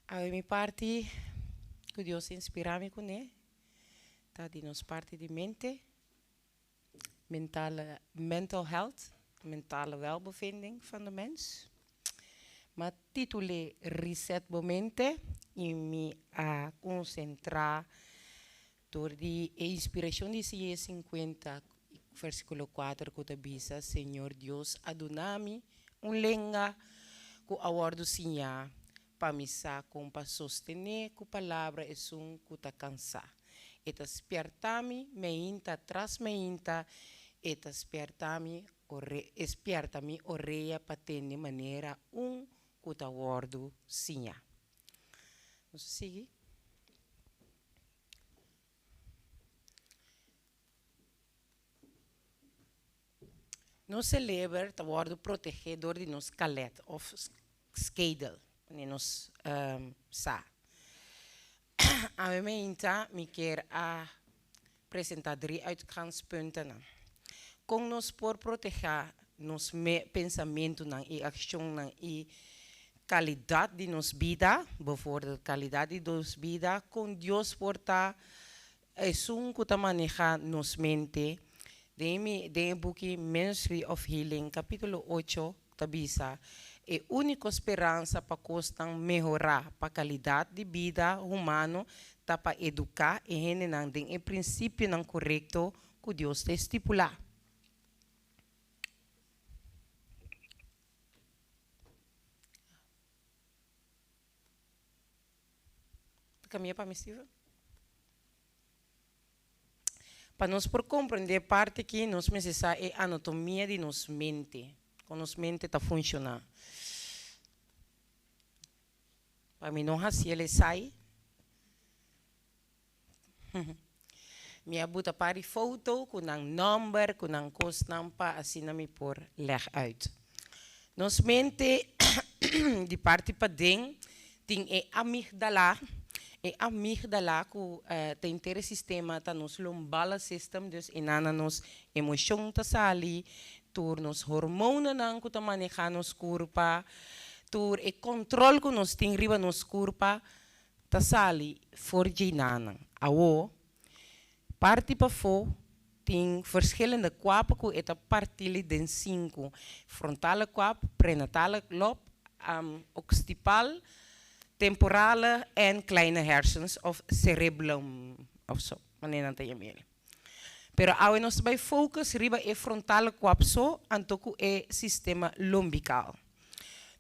A minha parte, que Deus inspira-me com ele, tá de nos parte de mente, mental health, mentale welbevinding van de mens. Maar titule reset mente e me a concentrar door die inspiração de Isaías 50, versículo 4, que diz: Senhor Deus, adonami lenga que awardo sinha para misa com para sostener que a palavra é que ta cansa. Eta spertami meinta tras meinta, eta spertami oreia para ter de maneira que ta awardo sinha. Vamos seguir? Nós celebra o awardo protegedor de nos calet of schedel, ne nos sa. A mim me quer apresentar 3 uitgangspunten. Com nos por proteger nos pensamento e ação e qualidade de nos vida, bijvoorbeeld qualidade de nos vida, com Deus porta que maneja nos mente. De boek Ministry of Healing, capítulo 8, tabisa, é a única esperança para costar melhorar a qualidade de vida humana, para educar e generar o princípio não correto que Deus te estipular. Caminha para mim, Steve? Para nós por compreender parte que nós precisamos é a anatomia de nossa mente, como nossa mente está funcionando. Para mim não assim ele sai. Minha buta para foto com um número, com um costo para assim não me por ler uit. Nossa mente de parte para dentro tem a amígdala. E a amígdala que tem ter sistema tá nos lumbar system, dus inana nos emoção tá sali, tur nos hormona não que tá manejar nos corpo, tur e controle que nos tem riba nos corpo tá sali for inana. Awo parte para fo tem verschillende kwapen que eta partili den 5 frontale kwap, prenatale lob, occipitale, temporale en kleine hersens of cerebellum of zo, wanneer dat je meer. Pero ao nós vai focus riba e frontal quapso antoku e sistema lombical.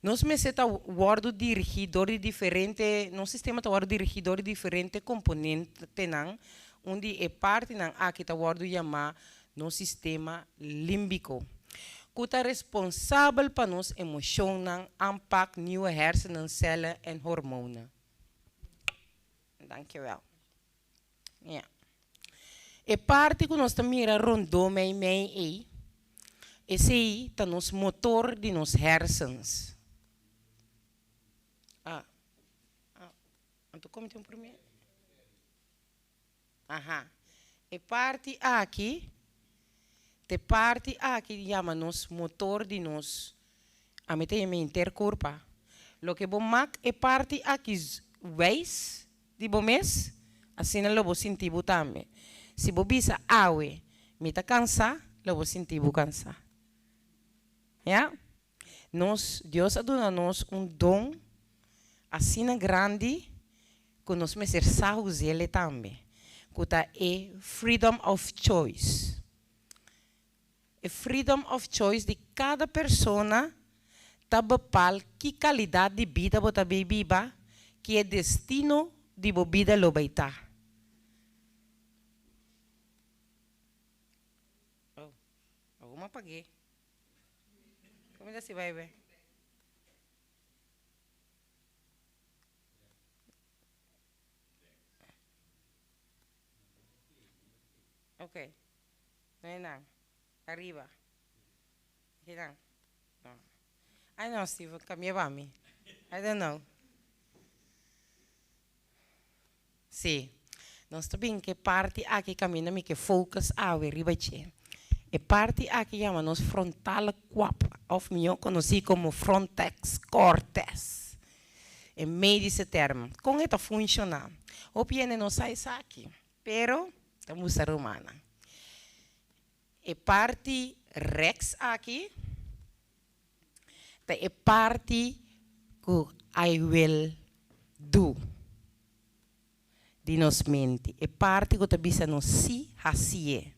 Nós me seta guardo dirigidor de diferente, no sistema ta guardo dirigidor de diferente componente tenang, onde é parte nang aqui ta guardo chama no sistema límbico. Que está responsável para nos emociones, impact, nieuwe hersencellen en hormonen. Dankjewel. Ja. E parte que nós também rondou mij esse aí está nos motor de nos hersens. Então como tem por mim? Aha. E parte aqui te parte que chama-nos motor de nos a meter em intercorpo. Lo que bom mak é parte aqui weis de bom mês, assim não vou sentir também. Se vou bisa awe, me tá cansa, lo vou sentir cansa. Ja? Nos Deus dá nos dom assim grande que nós me ser saúde ele também. Que tá é freedom of choice. A freedom of choice de cada pessoa está bepal que qualidade de vida você vai viver, que é destino de vida lo vai estar. Oh, alguma apaguei. Como é que se vai ver? Ok. Não é nada. Arriba. Here. No. I know, Steve. Cambiava me. I don't know. Sim. Nós também que parte aqui caminha me que focus arriba che. E parte aqui chama nos frontal quap, of melhor conhecido como frontex cortex. em médico termo. Com isso funciona. O piene não sai aqui, pero estamos romana. E parte rex aqui, é parte que I will do. De nos mente. E parte que tabisa no si, hasie.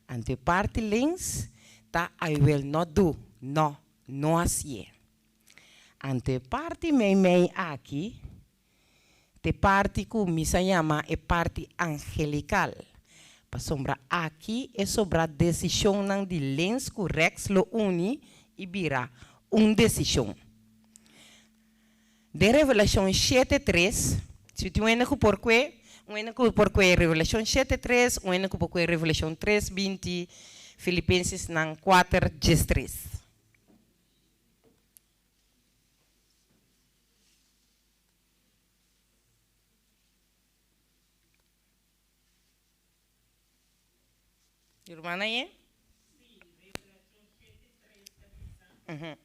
Ante parte links, ta I will not do. No, no hasie. Ante parte mei aqui, te parte que me se llama é parte angelical. Para sombra aqui é sobre a decisão não de lens correx lo uni e vira decisão. De Revelação 7:3, se tu ainda por que Revelação 7:3, ainda por que Revelação 3:20, Filipenses 4:13. Irmã aí? Sim, Revelação 7:3.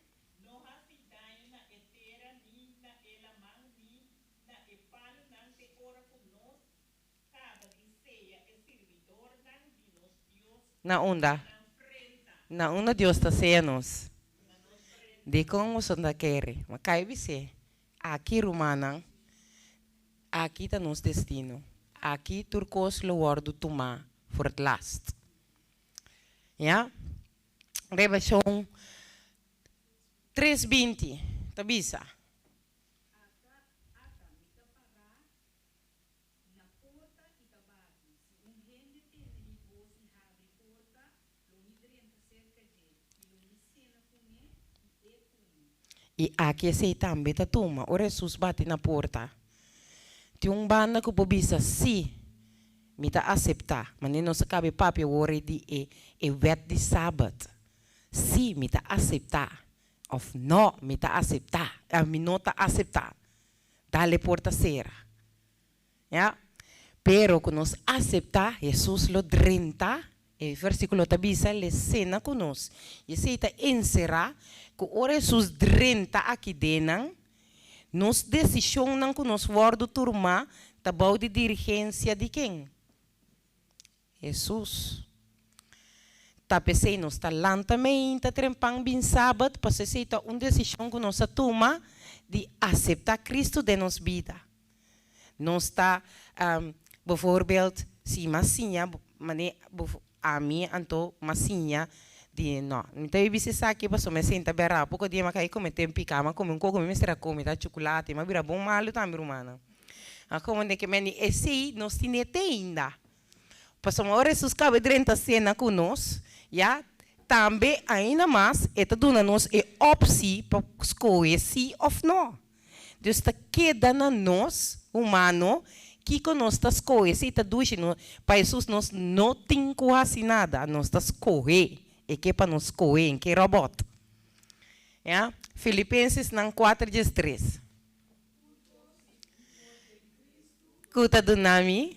Não há cidade na eterna, nem na elamang, nem na epalo, não te ora conosco, cada que seja o servidor de nos Deus. Na onda? Na onda Deus está sendo-nos. De como os onda querem. Mas cai você. Aqui, Romana, aqui está nosso destino. Aqui, turcos, lo guardo tomar, for the last. Ja? Revelação 3:20. Tabisa. E aqui se também tá toma. O Jesus bate na porta. Tem banda que pobisa sim. Me tá aceitar, mas não se cabe papi worry de e wet de sábado. Sim, me tá aceitar. Of não, me tá aceitar. A mim não tá aceitar. Dá-lhe porta serra. Ja? Pero que nos aceitar, Jesus lo drenta, e versículo tabisa, le cena conosco. E se tá encerrar, que o Jesus drenta aqui dentro, nos decisão não conosco, wordo turma, tabau de dirigência de quem? Jesus. Tapesei nos talantamente trempang bin sábado, para se ta decisão que nós toma de aceitar Cristo de nos vida. Nós está, bijvoorbeeld, se massinha, a mim anto massinha de não. Então eu disse aqui para me sentar berra, pouco dia macai come tempo cama, come um coco, me será come tá chocolate, mas vira bom malo também romana. A como de que meni esse nós tinha ainda. Passamos a hora Jesus cabe dentro da cena conosco, já também ainda mais, está dando nos a opção para escolher sim ou não. Deus está quedando nós, humano, que conosco está escolher, se está dizendo para Jesus nós não tem quase nada, nós está escolher, e que para nós escolher, em que robot. Já? Filipenses 4:13. Kuta do nami.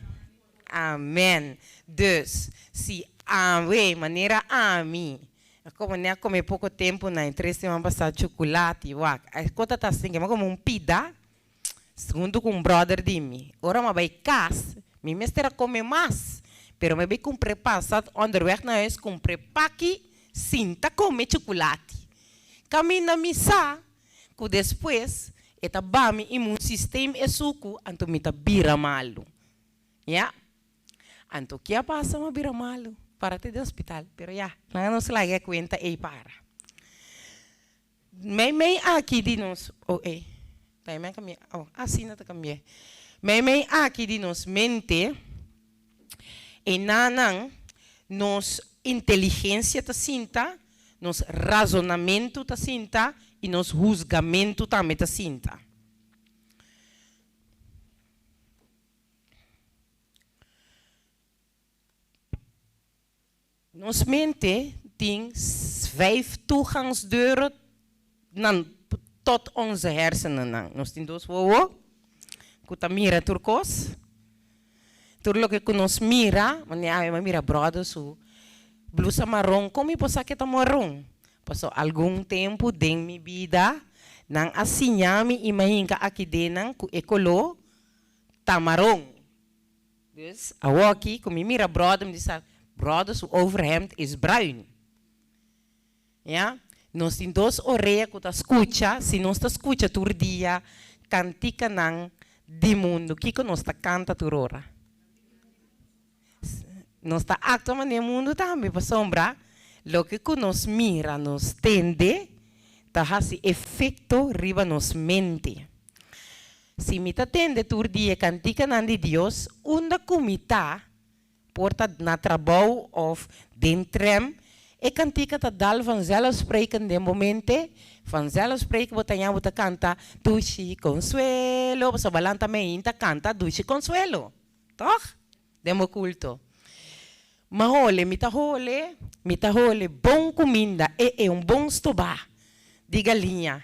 Amém. Dus, se de maneira a mim, como nem comer pouco tempo na entrevista, vamos passar chocolate, a coisa está assim, mas como pida, segundo com brother de mim. Ora, mas vai casa, me mestra comer mais, pero me vai comprar passado, underweg na huis, comprar paqui, sinta comer chocolate. Caminha missa, que depois, eta bami imun sistema é suco, então me tá bira malo. Ja? Então, que passa uma bira malo para ter de hospital, pero já, não se larga conta e para. Mei aqui de nós, também caminha, assim não tá caminhando. Mei aqui de nós mente, e nanang, nos inteligência tá sinta, nos razonamento tá sinta e nos julgamento também tá sinta. Nos mente tem 5 toegangsdeuren tot onze hersenen. Nós temos dois wowo, que mira turcos. Tudo que nos mira, mas mira brother, su blusa marrom, como eu posso que tá marrom? Passou algum tempo de minha vida, Nang asinyami imahinka akidenang ku ekolo tamarong. Dus awaki kumimira broodem die staat brooders overhemd is bruin. Ja? Nós tem dois orelhas que tá escuta, se nós tá escuta todo dia, cantica nang di mundo, que nós tá canta turora. Nós tá acto no mundo também, para sombra, lo que nós mira, nos tende, tá esse efeito riba nos mente. Se me tá tende todo dia cantica nang di Deus, unda kumita, porta na trabalho of dentrem, e cantica ta dal vanzelfsprekend de momente, vanzelfsprekend botanya bota canta, Dushi Consuelo, sa balanta me inta canta, Dushi Consuelo. Toch? Demo culto. Mahole, mitahole, bom comida, bom stoba, de galinha.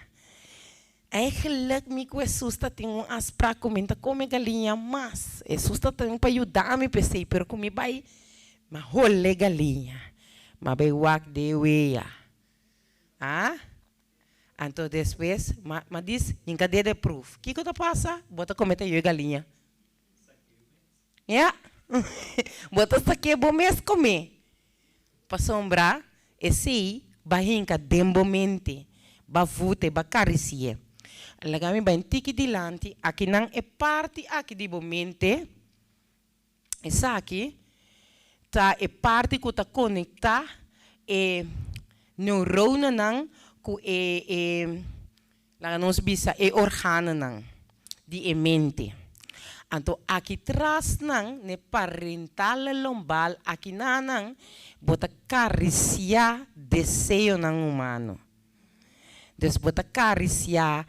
Eigenlijk me que susta tem aspra comenta come galinha, mas susta tem para ajudar me pensei, pero comi vai, mahole galinha. Mabay wak de weya. Ah? Então depois, mas diz, em cadeia de proof. O que que passa? Bota cometa eu galinha. Yeah? Bota saque bom mês comer. Para sombrar, esse bahinka dembomente, bavute, bacaricie. Lagami ba tiki dilante, aqui não é parte aqui de bomente. Essa aqui tá é parte que tá conecta neurona nang ku lá nós bisa organo nang de mente. Então aqui tras nang ne parental lombal aqui nang bota caricia desejo nang humano. Des bota caricia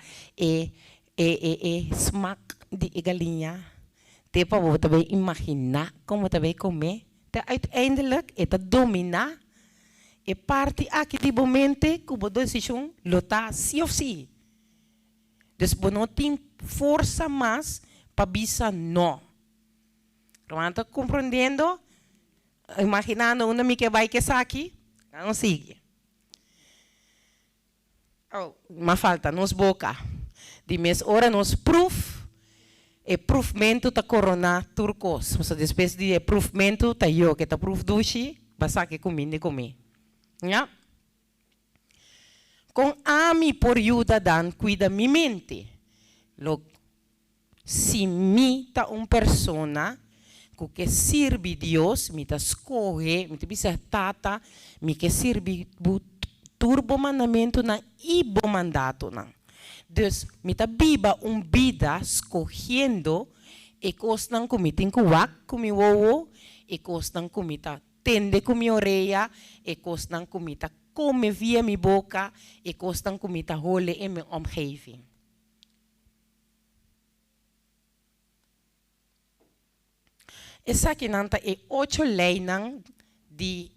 smaak de galinha. Tepa bota bij imaginar como tá bij comer. Uiteindelijk het domina e parte aqui de momento que o decisão lutar sim ou sim. Dus não tem força mais para bisa não. Está compreendendo? Imaginando uma mica vai que está aqui, não sigue. Oh, mas falta nos boca. De mes hora nos proof. E proofmento ta corona turcos. Mas depois de proofmento ta yo que ta proof dushi, basta que cominde comer. Ja? Com ami por ajuda dan cuida mi mente. Lo si mi ta persona que sirve Deus, mi ta escoge, mi ta bisa tata, mi que sirve turbo mandamento na ibo mandato na. Dus met a biba vida escogiendo e costan comitin kuwak kumi wowo e costan comita tende kumi oreia e costan comita come via mi boca e costan comita hole in mijn omgeving. Essa aqui nanta e 8 lijnen die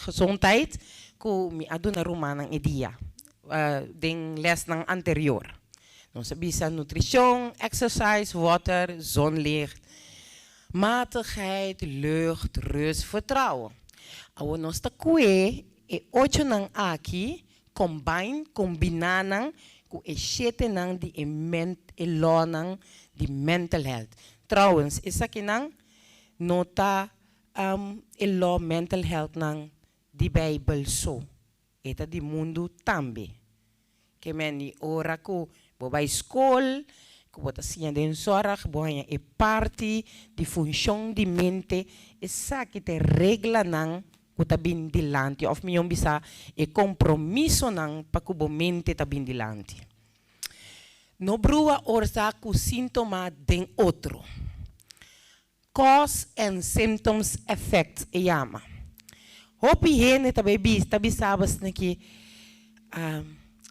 gezondheid ku mi aduna romana e dia. Den les ng anterior. Nós sabia nutrition, exercise, water, zonlicht, matigheid, lucht, rust, vertrouwen. Awo nós ta kue e 8 nang aqui combinanang ku e 7 nang di lonang di mental health. Trouwens, is aqui nang nota law mental health nang di Bible so. Eta di mundo tambe. Que meni ora ko boba school, ko bota sinha den zorg, boha e parte di função di mente, esa que te regla nang kuta bindilante of miyon bisa e compromiso nang pakubo mente ta bindilante. No brua orsa ku sintoma den outro. Cause and symptoms effect e yama. Hopi hene tabi sabas na que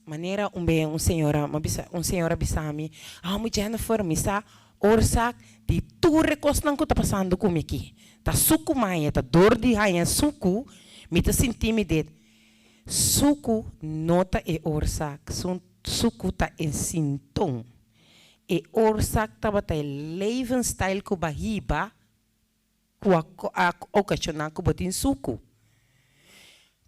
maneira senhora bisami mo Jennifer misa orsak di tu recos nang ko ta passando comigo aqui ta suku maya ta dor di haya suku mita sintimidet suku nota e orsak suku ta en sintom e orsak ta bata levensstijl ko bahiba occasionar ko botin suku.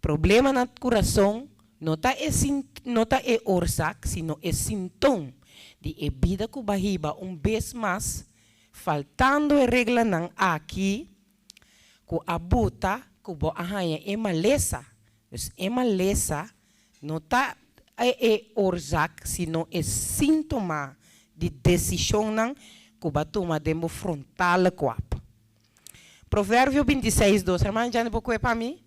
Problema no coração, Nota é oorzaak, sino é sintoma de vida com barriga vez mais, faltando a regra não aqui, com a buta, com a arranha é maleza. Dus é maleza, nota é oorzaak, sino é sintoma de decisão não que vai tomar dentro frontal corpo. Provérbio 26, 2. Irmã, já não vou para mim?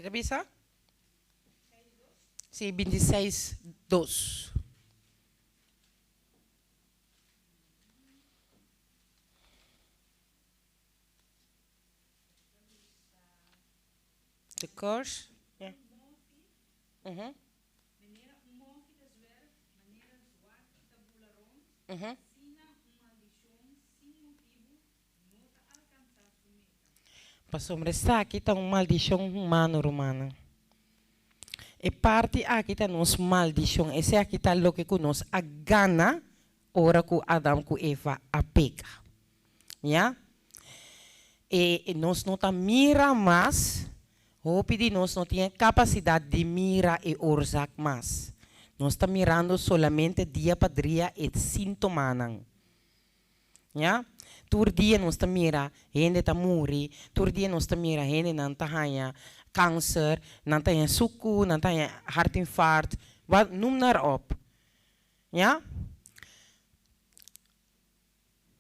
Já bisa? Sim, 26, 2. De course? Ja. Mhm. Mhm. Pastor, está aqui está uma maldição humana romana. E parte aqui está nos maldição. Esse aqui está o que nós a gana ora que Adão e Eva a pega. Ja? E nós não tá mira mais. Hope de nós não tem capacidade de mirar e orzak mais. Nós está mirando solamente dia para dia e sintoma. Ja? Tur dia nós está mira, gente está morrer. Tur dia nós está mira, gente não está ganha câncer, não está suco, não está hartinfarct, wat noem maar op. Ja?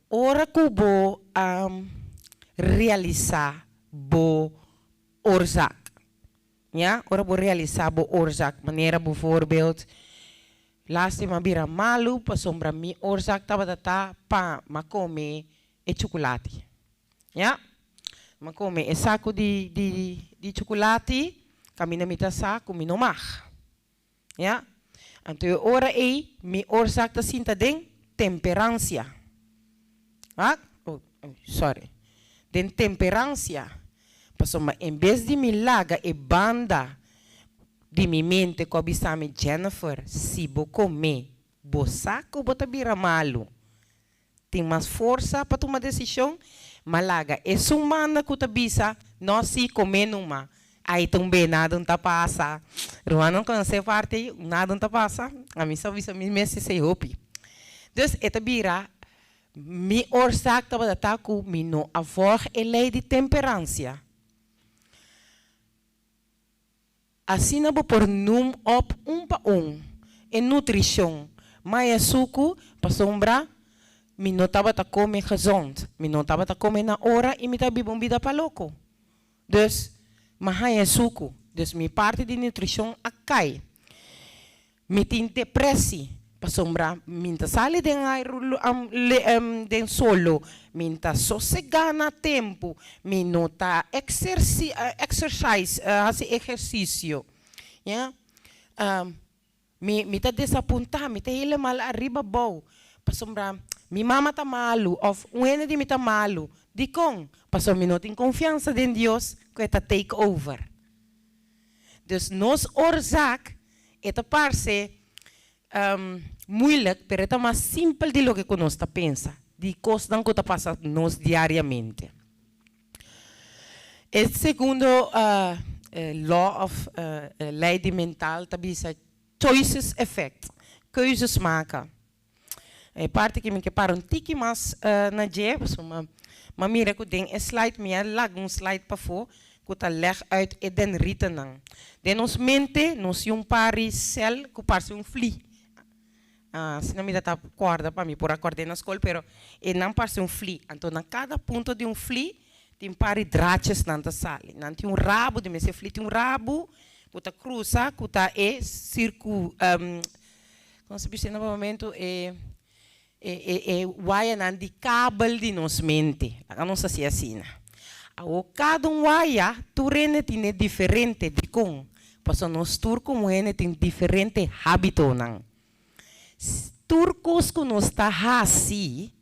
Ora que bo realizar bo oorzaak. Ja? Ora bo realizar bo oorzaak. Maneira bijvoorbeeld, laatst ma bira malu, pa sombra mi oorzaak tabata pa ma come e chocolate. Ja? Ma come e saco di chocolate, camina mita saco, mi no mag. Ja? Anto ora e mi oorzaak ta sinta den temperança. Ah? Oh, sorry. Den temperança. Pasoma, em vez de me laga e banda de mi mente ko bisame Jennifer, si bo come, bo saco bota bira malo. Tem mais força para tomar decisão, malaga. É sumana que bisa, nós se comer numa. Aí também nada não tá passa. Ruana não conhece parte, nada não tá passa. A mim só visa me se hopi. Então, esta bira, mi oorzaak taba da ku mi no avor e lei de temperança. Assim não vou por num op pa e nutrição. Mas é suco, para sombra, mi no taba ta come gezond. Mi no taba ta come na hora e mi ta bibom bida pa louco. Dus, mas é suco. Dus mi parte de nutrição a cai. Mi tin depressie. Pa sombra, minta sale den solo, minta sossegana tempo, minota exercise, exercício. Yeah? Mita desapunta, mita hele mal arriba bom. Pa sombra, mi mama tá malo, of uene de mita malo. Di kong, pa sombra, mi não tem confiança em Deus, que tá take over. Dus nos oorzaak, eta parse, moeilijk, pero é mais simples de lo que nós pensa, de coisas que está passando nós diariamente. O segundo law of lei mental também é choices effect, keuzes maken. É parte que me para tiki mais na dia, mas mira que tem slide me lag slide para fora, que tá leg uit e den riten. Den ons mente, nos pari cel, que parece fli. Se não me dá corda para mim, por acordar na escola, pero não parece fli. Então, na cada ponto de fli, tem pari draches na sala. Não tem rabo de esse fli, tem rabo, que tá cruza, que tá circo, como se diz novamente, wire de cabo de nos mente. Não sei se é assim. Cada wire, tu rende tem diferente de com. Porque nós turcos tem diferente hábito não. Turcos que nos está assim,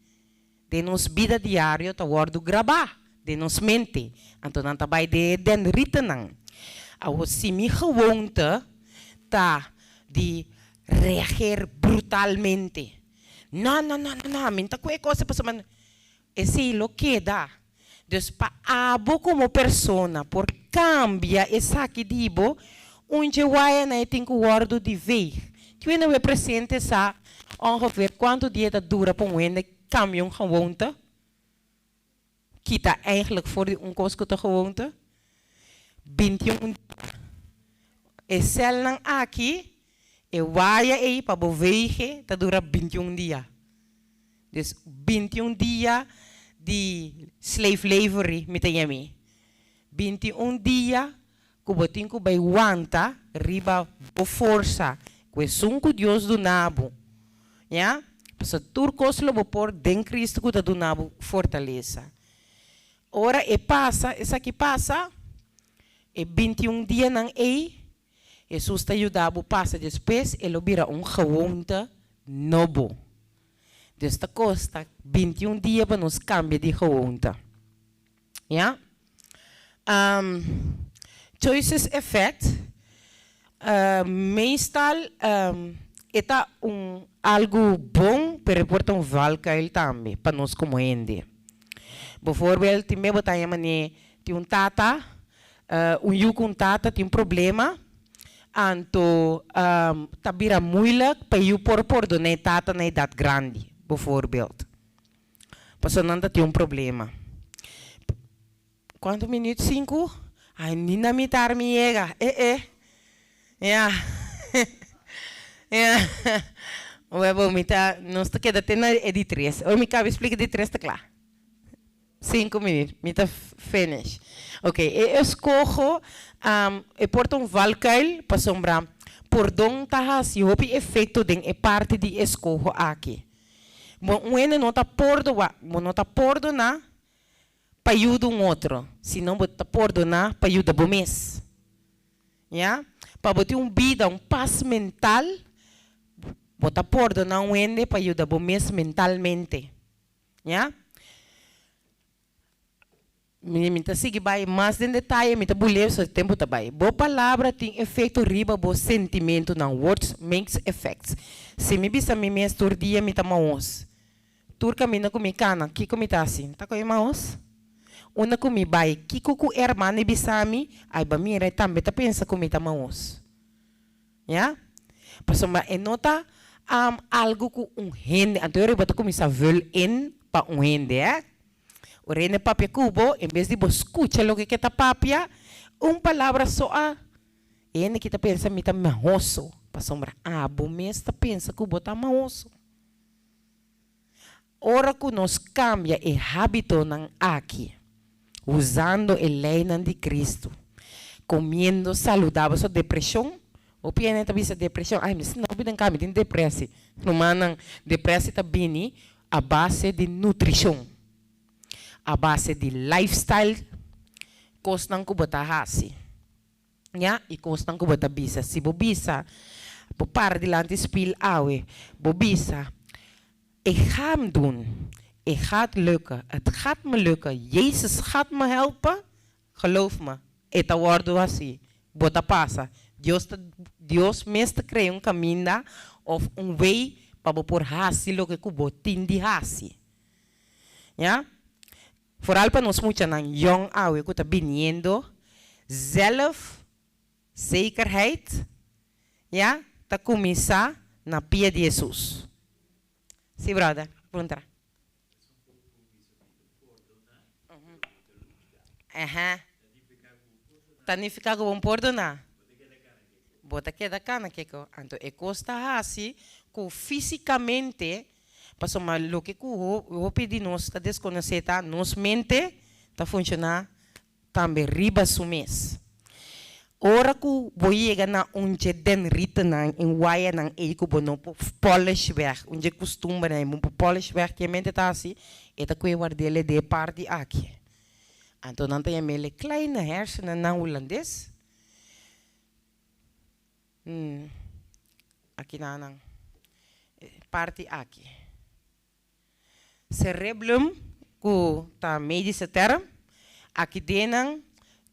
de nos vida diária, tá guardo gravar, de nos mente. Então, não tá vai de den riten não. Als simi gewoonte ta die reageer brutalmente. No, minta qualquer coisa para man. Esse lo queda. Dus pa abo como persona por cambia essa que dibo onde vai na tinko guardo de ver. Tu não é presente sa ongeveer quanto dia dat dura para um caminhão gewoonte. Kita eigenlijk voor die onkoskute gewoonte. 21 e cel nang aqui e waia aí para bewegen, dat dura 21 dias. Dus 21 dias de slave slavery met a 21 dias kubotinko by wanta riba o força que sunco Deus do nabo. Ja? Passa turcos lo por den Cristo que do nabo fortaleza. Ora e passa, essa que passa e 21 dias nang Jesus te ajudava passa depois ele vira gewoonte novo. Dus dat kost 21 dias para nos cambiar de gewoonte. Ja? Choices effect. Meestal é algo bom para reportar valkuil também para nós como ende. Bijvoorbeeld, tem me botar mane tem tata, yuko tata tem problema, anto tabira moeilijk para you por donai tata na idade grande. Bijvoorbeeld. Passando tem problema. Quantos minutos? 5? Ai, nina me tar me chega. Ja. Ja. We vou me tá, nós tá queda tendo de 3. Eu me cabe explica de 3 tá claro. 5 minutos, me tá finish. Ok, eu escojo e porto valkuil para sombrar. Por donde tá se o efeito de parte de escojo aqui. Bueno, não está por na para ajudar outro, se não está por na para ajudar o mês, já? Para botar vida, paz mental, botar por na ende para ajudar o mês mentalmente, já? Me tá seguir vai mais em detalhe, me tá bulhar o tempo tá vai. Boa palavra tem efeito riba, bo sentimento não words makes effects. Se me bisa me mestur dia me tá maus. Turca mina kumi kana, kiko mi assim, tá com irmãos? Una kumi bai, kiko ku hermano bisami, ai ba mira também tá pensa kumi tá maus. Ja? Passo ma enota algo ku hende, anterior bota kumi sa vul in pa hende, o rene papia cubo, em vez de vos escucha lo que tá papia, palavra só ene que tá pensa mi tá maoso. Passo ma bo mes tá pensa cubo tá maoso. Ora que nos cambia o hábito aqui, usando a lei de Cristo, comendo saudável, só depressão, o piano também se depressão, ai, mas não pode cambiar, tem depressão, não mandam depressão também a base de nutrição, a base de lifestyle, costam que botar hasi, ja, e costam que botar bisa, se bobisa, bo par de lante speel awe, bobisa. Ik ga hem doen. Het gaat lukken. Het gaat me lukken. Jezus gaat me helpen. Geloof me. Esta woord was hij. Bota passa. Deus mesmo cria caminho of way para por hasi lo que kubo tindi hasi. Ja? Vooral para nós muito na young awe que tá viniendo. Zelfzekerheid. Ja? Tá começar na pia de Jesus. Sim, brother. Pergunta. Tanificar com um porto na. Bota que da cana que então é costa assim que fisicamente passou mal lo que o pedi nós está desconhecida nos mente está funcionar também riba sumes. Ora que vou chegar na onde den rita na em waia na eco bono polish weg, onde costuma na um polish weg que mente tá assim, eta que guardele de parte aqui. Então não tem mele kleine hersenen na holandês. Aqui na parte aqui. Cerebellum, que tá medische term, aqui dentro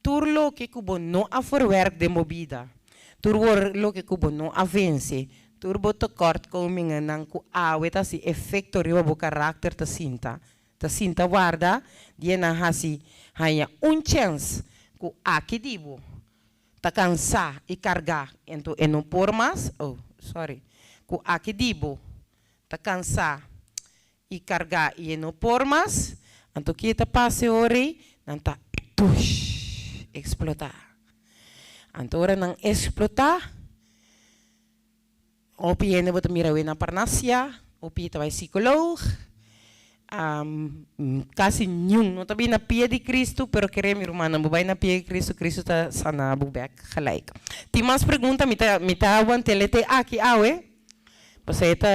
turlo que kubo no a verwerk de mobida. Turlo que kubo no a vence. Turbo tekortkomingen nang ku awet asi efecto riwa bo karakter ta sinta. Ta sinta guarda, die na hasi hanya chance ku aki dibo. Ta cansa e cargar ento e não por mais, ku aki dibo. Ta cansa e cargar e não por mais, anto que ta passe ori, nanta push explotar. Anto ora nang explotar, opi ene bota mirawe na parnasia, opi ta vai psicólogo, quase nenhum, não está bem na pia de Cristo, pero queremos irmã, não vai na pia de Cristo, Cristo está sana bubek gelijk. Tem mais pergunta, me tá aguantando aqui, você está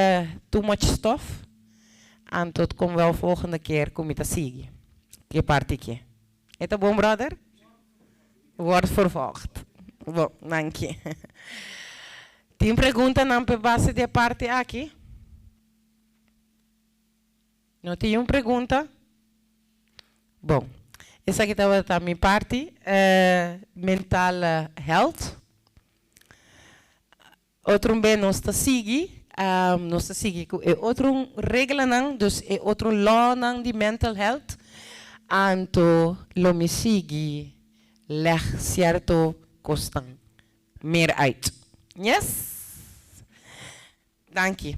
too much stuff, en tot kom wel volgende keer kom je te zien. Que parte que? É tá bom, brother? Wordt vervolgd. Bom, dank je. Tem pergunta na base de parte aqui? Não tem uma pergunta? Bom, essa aqui estava a minha parte, mental health. Outro bem nós está seguindo, outro regra não, dus outro law não de mental health, anto lo me sigue leg certo costan meer uit. Yes? Dank je.